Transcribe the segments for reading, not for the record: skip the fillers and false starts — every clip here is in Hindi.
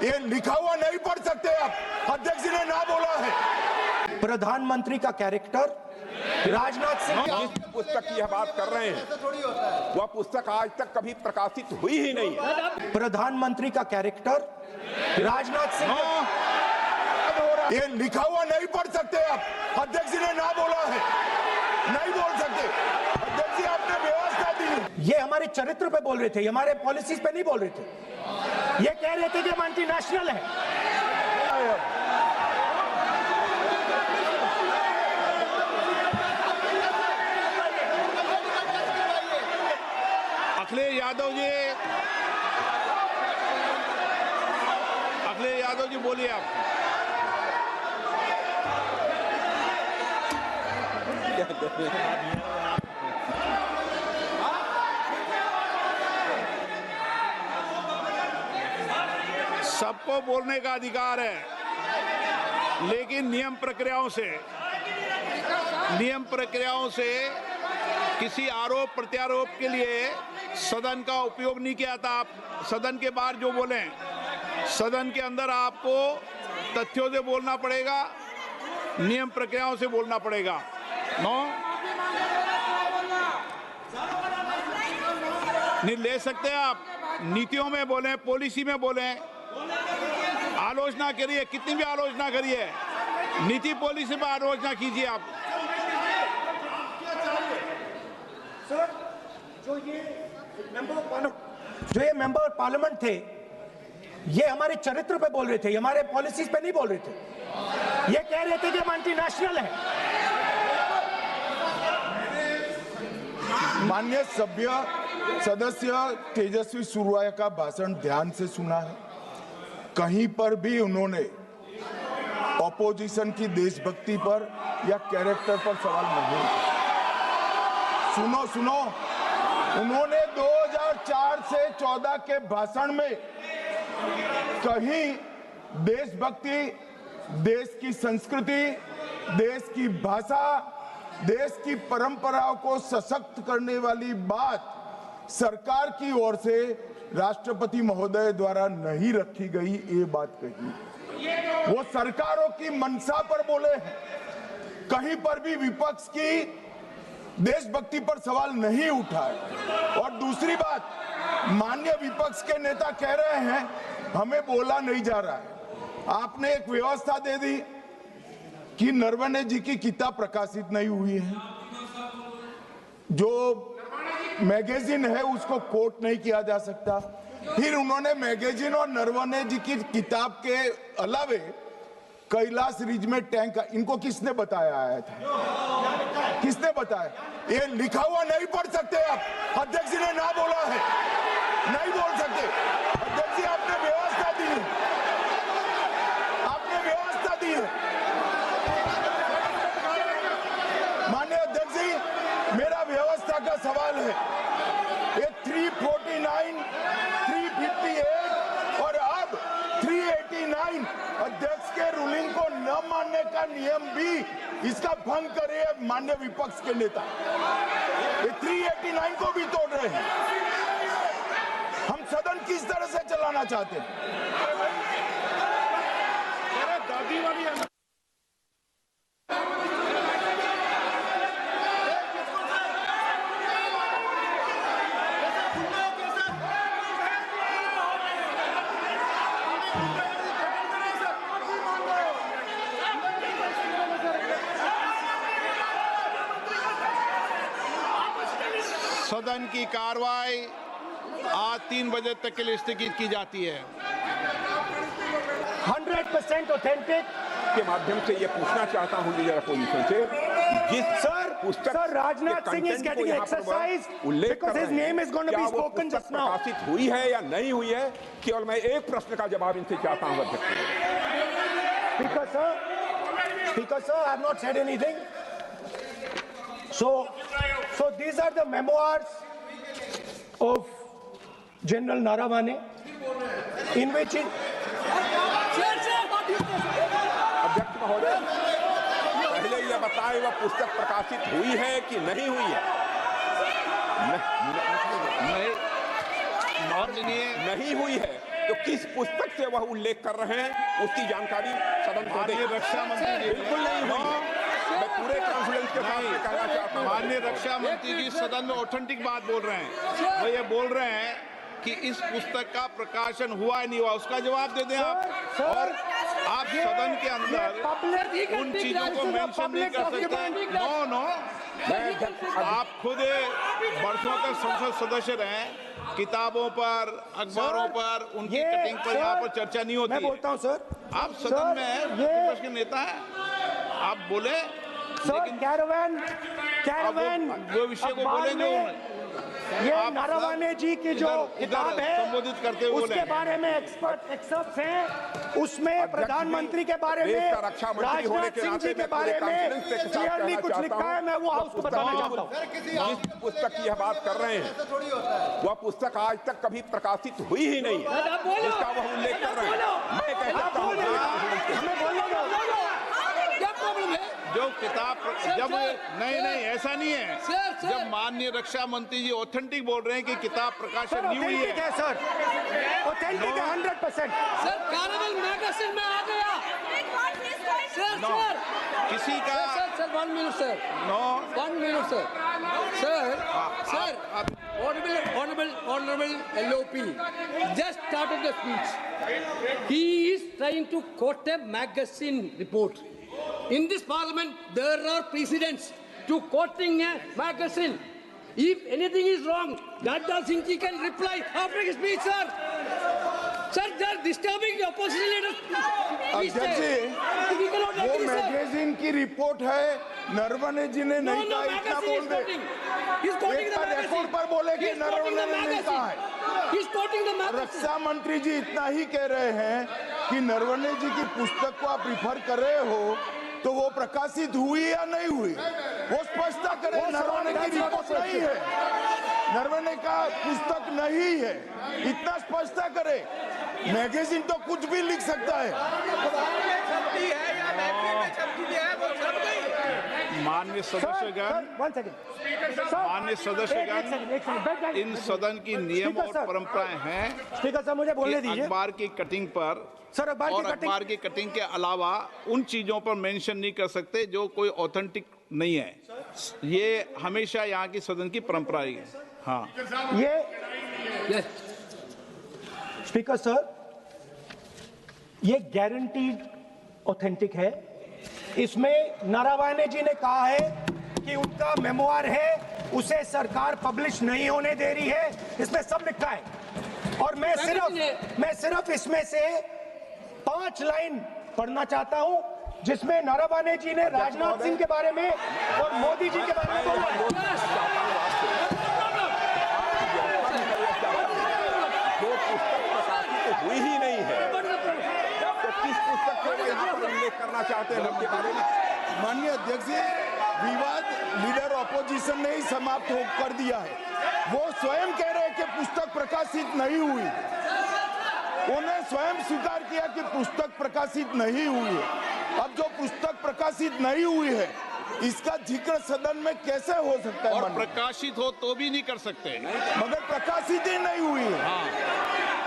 ये लिखा हुआ नहीं पढ़ सकते आप, अध्यक्ष जी ने ना बोला है। प्रधानमंत्री का कैरेक्टर राजनाथ सिंह जिस पुस्तक की यह बात कर रहे हैं वह पुस्तक आज तक कभी प्रकाशित हुई ही नहीं है। प्रधानमंत्री का कैरेक्टर राजनाथ सिंह ये लिखा हुआ नहीं पढ़ सकते आप, अध्यक्ष जी ने ना बोला है, नहीं बोल सकते। अध्यक्ष जी आपने व्यवस्था दी। ये हमारे चरित्र पे बोल रहे थे, हमारे पॉलिसीज पे नहीं बोल रहे थे। ये कह रहे थे कि हम एंटी नेशनल है। अखिलेश यादव जी बोलिए आप। सबको बोलने का अधिकार है, लेकिन नियम प्रक्रियाओं से किसी आरोप प्रत्यारोप के लिए सदन का उपयोग नहीं किया था। आप सदन के बाहर जो बोलें, सदन के अंदर आपको तथ्यों से बोलना पड़ेगा, नियम प्रक्रियाओं से बोलना पड़ेगा। नहीं ले सकते आप, नीतियों में बोलें, पॉलिसी में बोलें, आलोचना करिए, कितनी भी आलोचना करिए, नीति पॉलिसी पर आलोचना कीजिए आप। सर, जो ये मेंबर पार्लियामेंट थे, ये हमारे चरित्र पे बोल रहे थे, हमारे पॉलिसीज पे नहीं बोल रहे थे। ये कह रहे थे कि हम एंटी नेशनल है। माननीय सदस्य तेजस्वी सूर्या का भाषण ध्यान से सुना है। कहीं पर भी उन्होंने ऑपोजिशन की देशभक्ति पर या कैरेक्टर पर सवाल नहीं किया। सुनो, उन्होंने 2004 से 14 के भाषण में कहीं देशभक्ति, देश की संस्कृति, देश की भाषा, देश की परंपराओं को सशक्त करने वाली बात सरकार की ओर से राष्ट्रपति महोदय द्वारा नहीं रखी गई, ये बात कही। वो सरकारों की मंशा पर बोले हैं, कहीं पर भी विपक्ष की देशभक्ति पर सवाल नहीं उठाए। और दूसरी बात, माननीय विपक्ष के नेता कह रहे हैं हमें बोला नहीं जा रहा है। आपने एक व्यवस्था दे दी कि नरवणे जी की किताब प्रकाशित नहीं हुई है, जो मैगजीन है उसको कोट नहीं किया जा सकता। फिर उन्होंने मैगजीन और नरवणे जी की किताब के अलावे कैलाश रिज में टैंक, इनको किसने बताया आया था? किसने बताया? ये लिखा हुआ नहीं पढ़ सकते आप, अध्यक्ष जी ने ना बोला है, नहीं बोल सकते। अध्यक्ष जी आपने व्यवस्था दी है, आपने व्यवस्था दी है। माननीय अध्यक्ष जी, मेरा व्यवस्था का सवाल है। ये 349, 358 और अब 389 अध्यक्ष के रूलिंग को न मानने का नियम भी इसका भंग करे माननीय विपक्ष के नेता। ये 389 को भी तोड़ रहे हैं। हम सदन किस तरह से चलाना चाहते हैं? सदन की कार्रवाई आज 3 बजे तक के लिए स्थगित की जाती है। 100% ऑथेंटिक के माध्यम से ये पूछना चाहता हूँ लीडर अपोजिशन से, जिस sir Rajnath Singh is getting exercise because his name is going to be spoken just now. प्रकाशित हुई है या नहीं हुई है, केवल मैं एक प्रश्न का जवाब इनसे चाहता हूँ अध्यक्ष। Speaker sir, I have not said anything. So these are the memoirs of General Naravane, in which अध्यक्ष महोदय, पहले यह बताएं वह पुस्तक प्रकाशित हुई है कि नहीं हुई है? नहीं हुई है। तो किस पुस्तक से वह उल्लेख कर रहे हैं उसकी जानकारी सदन को दें। माननीय रक्षा मंत्री जी, बिल्कुल नहीं हुई। मैं पूरे कॉन्फिडेंस के साथ में कहना चाहता हूं, माननीय रक्षा मंत्री जी सदन में ऑथेंटिक बात बोल रहे हैं। वो ये बोल रहे हैं कि इस पुस्तक का प्रकाशन हुआ नहीं हुआ, उसका जवाब दे दें आप। और आप सदन के अंदर उन चीजों को मेंशन नहीं कर सकते। नो, आप खुद वर्षों तक संसद सदस्य रहे, किताबों पर, अखबारों पर, उनकी कटिंग पर यहाँ पर चर्चा नहीं होती। मैं बोलता हूँ सर, आप सदन में विपक्ष के नेता हैं, आप बोले, सर कैरावैन वो विषय को बोले जो ये नारावाने जी की जो किताब है संबोधित करते हुए उसके बारे में एक्सपर्ट्स हैं, उसमें प्रधानमंत्री के बारे में, रक्षा मंत्री होने राजनाथ के सिंह नाते जी के मैं बारे पूरे में कॉन्फिडेंस के साथ क्लियरली कहना कुछ चाहता लिखा है। हूं, मैं वो हाउस को बताना चाहता हूँ। जिस पुस्तक की यह बात कर रहे हैं वह पुस्तक आज तक कभी प्रकाशित हुई ही नहीं है, जिसका वह उल्लेख कर रहे हैं। मैं कह सकता हूं जो किताब जब नहीं ऐसा नहीं है। जब माननीय रक्षा मंत्री जी ऑथेंटिक बोल रहे हैं कि किताब प्रकाशन नहीं हुई है, सर ऑथेंटिक है 100%। सर कैरावैन मैगजीन में आ गया। सर किसी का sir 1 minute sir, no 1 minute sir honorable LOP just started the speech. He is trying to quote a magazine report. In this parliament, there are precedents to quoting a magazine. If anything is wrong, Radha Singh ji can reply after his speech, sir. Sir, they are disturbing the opposition leaders. अध्यक्ष जी, We cannot वो agree, sir. मैगजीन की रिपोर्ट है, नरवणे जी ने नहीं कहा, इतना बोल दे। He's quoting एक the बार magazine. रिपोर्ट पर बोले कि He's quoting नरवणे the ने नहीं कहा है। magazine. He's quoting the magazine. रक्षा मंत्री जी इतना ही कह रहे हैं कि नरवणे जी की पुस्तक को आप रिफर कर रहे हो, तो वो प्रकाशित हुई या नहीं हुई, वो स्पष्टता करें। नरवणे की रिपोर्ट नहीं है, नरवणे का पुस्तक नहीं है, इतना स्पष्टता करे। मैगजीन तो कुछ भी लिख सकता है। माननीय सदस्यगण, माननीय सदस्यगण, इन सदन की नियम और परंपराएं हैं स्पीकर साहब मुझे बोलने कि दीजिए। अखबार की कटिंग पर सर और अखबार की कटिंग के अलावा उन चीजों पर मेंशन नहीं कर सकते जो कोई ऑथेंटिक नहीं है। ये हमेशा यहाँ की सदन की परंपरा ही है। हाँ, ये स्पीकर सर, ये गारंटीड ऑथेंटिक है। इसमें नारावाने जी ने कहा है कि उनका मेमोआर है, उसे सरकार पब्लिश नहीं होने दे रही है, इसमें सब लिखा है। और मैं सिर्फ इसमें से 5 लाइन पढ़ना चाहता हूं, जिसमें नारावाने जी ने राजनाथ सिंह के बारे में और मोदी जी के बारे में बोला है। जो पुस्तक प्रकाशित हुई ही नहीं है, तो किस पुस्तक को वो यहाँ पर उल्लेख करना चाहते हैं उनके बारे में? माननीय अध्यक्ष जी, विवाद लीडर ऑपोजिशन ने ही समाप्त कर दिया है। वो स्वयं कह रहे हैं कि पुस्तक प्रकाशित नहीं हुई, उन्हें स्वयं स्वीकार किया कि पुस्तक प्रकाशित नहीं हुई है। अब जो पुस्तक प्रकाशित नहीं हुई है, इसका जिक्र सदन में कैसे हो सकता है? और प्रकाशित हो तो भी नहीं कर सकते, मगर प्रकाशित ही नहीं हुई है। हाँ,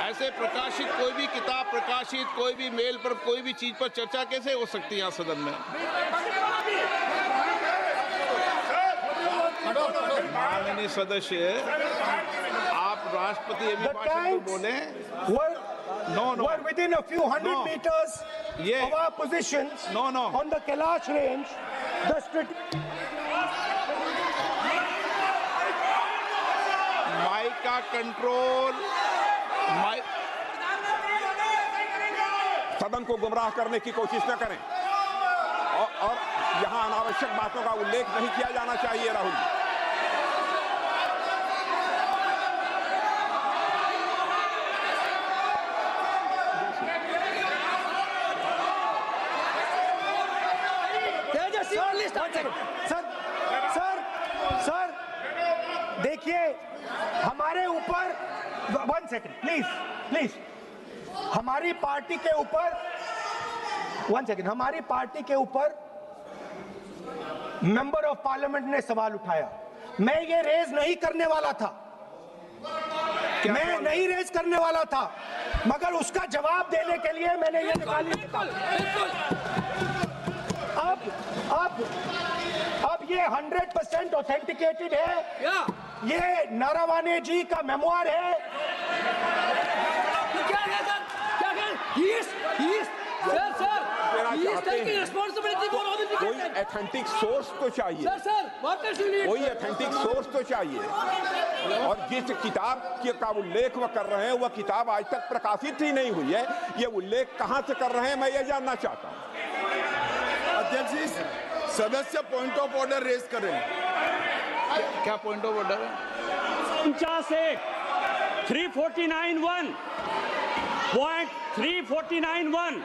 ऐसे प्रकाशित कोई भी किताब प्रकाशित, कोई भी मेल पर, कोई भी चीज पर चर्चा कैसे हो सकती है यहाँ सदन में? माननीय सदस्य, आप राष्ट्रपति अभिभाषण को बोले। were within a few hundred meters Yeah. of our positions on the Kailash range. Mic का कंट्रोल, सदन को गुमराह करने की कोशिश न करें और यहाँ अनावश्यक बातों का उल्लेख नहीं किया जाना चाहिए। राहुल जी, सर देखिए, हमारे ऊपर 1 सेकंड प्लीज, हमारी पार्टी के ऊपर 1 सेकंड, हमारी पार्टी के ऊपर मेंबर ऑफ पार्लियामेंट ने सवाल उठाया। मैं ये रेज नहीं करने वाला था, मैं नहीं रेज करने वाला था। मगर उसका जवाब देने के लिए मैंने ये निकाली बिल्कुल बिल्कुल। अब ये 100% ऑथेंटिकेटेड है। या ये नारावाने जी का मेमोयर है। तो क्या है सर, क्या है? He is taking responsibility for all the कोई defendants. ऑथेंटिक सोर्स तो चाहिए, Sir, what else you need? कोई ऑथेंटिक सोर्स तो चाहिए। और जिस किताब का उल्लेख वह कर रहे हैं वह किताब आज तक प्रकाशित ही नहीं हुई है। ये उल्लेख कहां से कर रहे हैं मैं ये जानना चाहता हूं। अध्यक्ष जी, सदस्य पॉइंट ऑफ ऑर्डर रेज कर रहे हैं। क्या पॉइंट ऑफ ऑर्डर है? 349(1)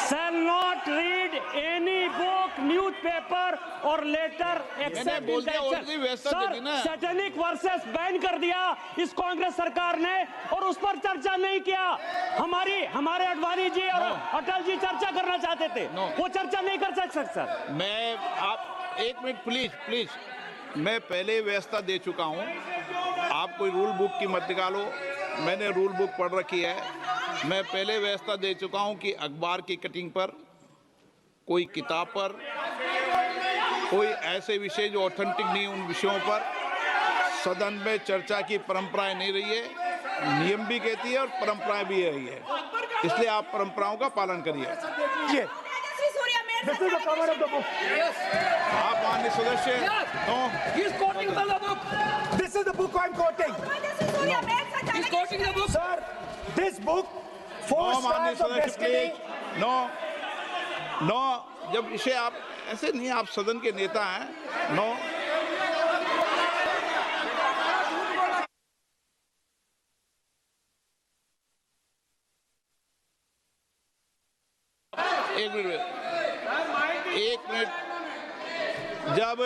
shall not read any book, newspaper or letter except बोल in दिया, tension. already व्यवस्था दे दी ना। सैटेनिक वर्सेस बैन कर दिया इस कांग्रेस सरकार ने और उस पर चर्चा नहीं किया। हमारे अडवाणी जी और अटल जी चर्चा करना चाहते थे, वो चर्चा नहीं कर सकते सर। मैं आप एक मिनट प्लीज, मैं पहले व्यवस्था दे चुका हूं। आप कोई रूल बुक की मत निकालो, मैंने रूल बुक पढ़ रखी है। मैं पहले व्यवस्था दे चुका हूं कि अखबार की कटिंग पर, कोई किताब पर, कोई ऐसे विषय जो ऑथेंटिक नहीं उन विषयों पर सदन में चर्चा की परंपराएं नहीं रही है। नियम भी कहती है और परंपराएं भी रही है, इसलिए आप परंपराओं का पालन करिए। This is the cover of the book. आप माननीय सदस्य no, He is quoting the book. This is the book I'm quoting. He is quoting the book. Sir, this book, Four no माननीय Stars of सदस्य Destiny. प्लीज, नो, जब इसे आप ऐसे नहीं, आप सदन के नेता हैं। नो, एक मिनट, जब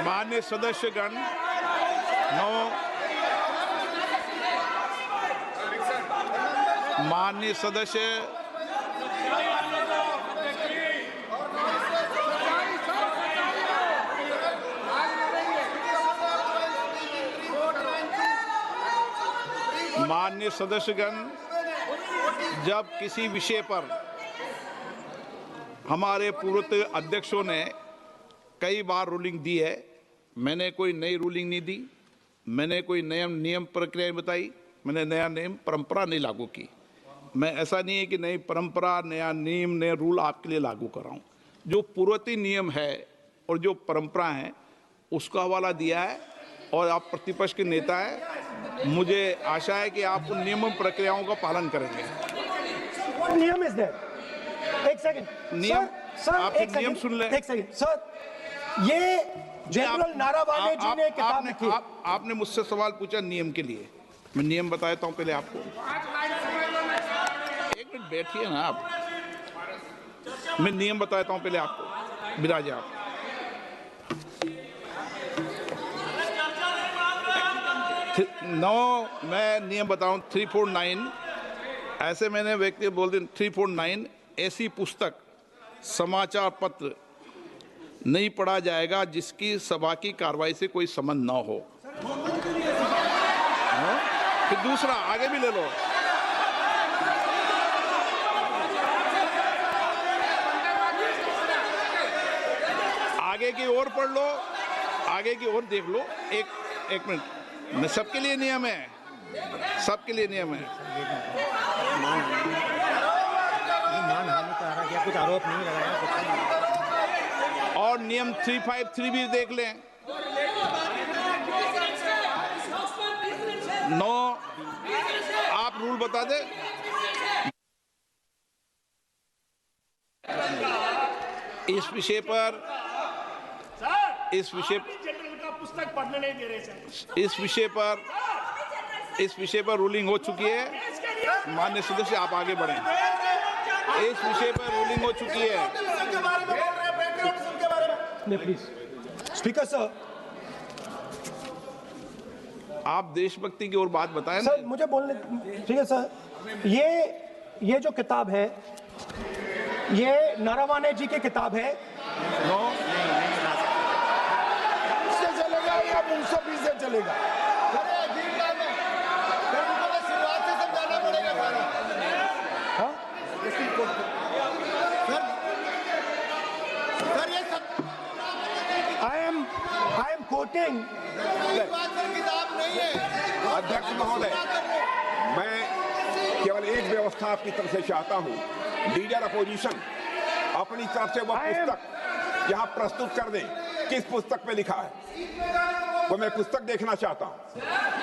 माननीय सदस्यगण माननीय सदस्य माननीय सदस्यगण, जब किसी विषय पर हमारे पूर्व अध्यक्षों ने कई बार रूलिंग दी है, मैंने कोई नई रूलिंग नहीं दी, मैंने कोई नियम प्रक्रिया बताई, मैंने नया नियम परंपरा नहीं लागू की। मैं ऐसा नहीं है कि नई परंपरा, नया नियम, नया रूल आपके लिए लागू कर रहा हूँ। जो पूर्ववर्ती नियम है और जो परंपरा है उसका हवाला दिया है, और आप प्रतिपक्ष के नेता हैं, मुझे आशा है कि आप उन नियम प्रक्रियाओं का पालन करेंगे। नियम इज देयर। एक सेकंड नियम, सर, आप एक नियम सेकंड, सुन लें। एक सेकंड सर, ये जनरल नारावाने जी ने किताब लिखी। आपने मुझसे सवाल पूछा नियम के लिए, मैं नियम बताता हूं पहले आपको। एक मिनट बैठिए ना आप, मैं नियम बताता हूं पहले आपको। बिराजे आप। मैं नियम बताऊं 349, ऐसे मैंने व्यक्ति बोल दी 349, ऐसी पुस्तक, समाचार पत्र नहीं पढ़ा जाएगा जिसकी सभा की कार्रवाई से कोई संबंध ना हो। फिर दूसरा आगे भी ले लो, आगे की ओर पढ़ लो, आगे की ओर देख लो। एक मिनट, मैं सबके लिए नियम है, सबके लिए नियम है। कुछ आरोप नहीं लगाया। और नियम 353 भी देख लें। नो, आप रूल बता दे। इस विषय पर पुस्तक पढ़ने नहीं दे रहे सर। इस विषय पर रूलिंग हो चुकी है। माननीय सदस्य आप आगे बढ़ें। इस विषय पर रूलिंग हो चुकी है। प्लीज स्पीकर सर, आप देशभक्ति की ओर बात बताएं ना। सर मुझे बोलने, ठीक है सर। ये जो किताब है, ये नारावाने जी की किताब है। नो, से चलेगा या मुंसफी से चलेगा? शुरुआत से समझाना पड़ेगा। talking. अध्यक्ष महोदय, मैं केवल एक व्यवस्था आपकी तरफ से चाहता हूं, लीडर अपोजिशन अपनी तरफ से वह पुस्तक यहाँ प्रस्तुत कर दें। किस पुस्तक पे लिखा है वो मैं पुस्तक देखना चाहता हूँ,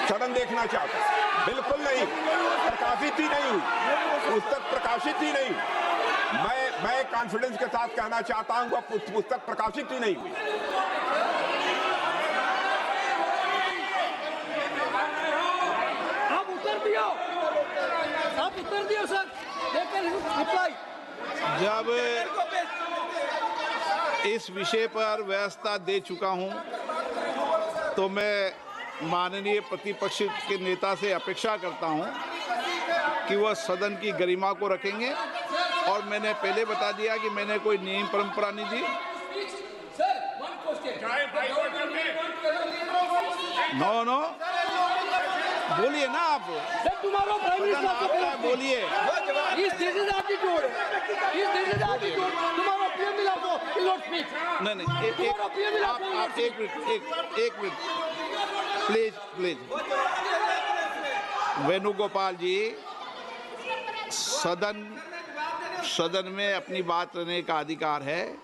सदन देखना चाहता हूँ। बिल्कुल नहीं, प्रकाशित ही नहीं हुई पुस्तक, प्रकाशित ही नहीं। मैं कॉन्फिडेंस के साथ कहना चाहता हूँ वह पुस्तक प्रकाशित ही नहीं हुई। आप उत्तर दियो सर, रिप्लाई। जब इस विषय पर व्यवस्था दे चुका हूं तो मैं माननीय प्रतिपक्ष के नेता से अपेक्षा करता हूं कि वह सदन की गरिमा को रखेंगे, और मैंने पहले बता दिया कि मैंने कोई नियम परंपरा नहीं दी। नो बोलिए ना आप, तुम्हारा प्राइम मिनिस्टर बोलिए। तुम्हारा पीएम मिला तो नहीं आप एक मिनट प्लीज। वेणुगोपाल जी, सदन में अपनी बात करने का अधिकार है।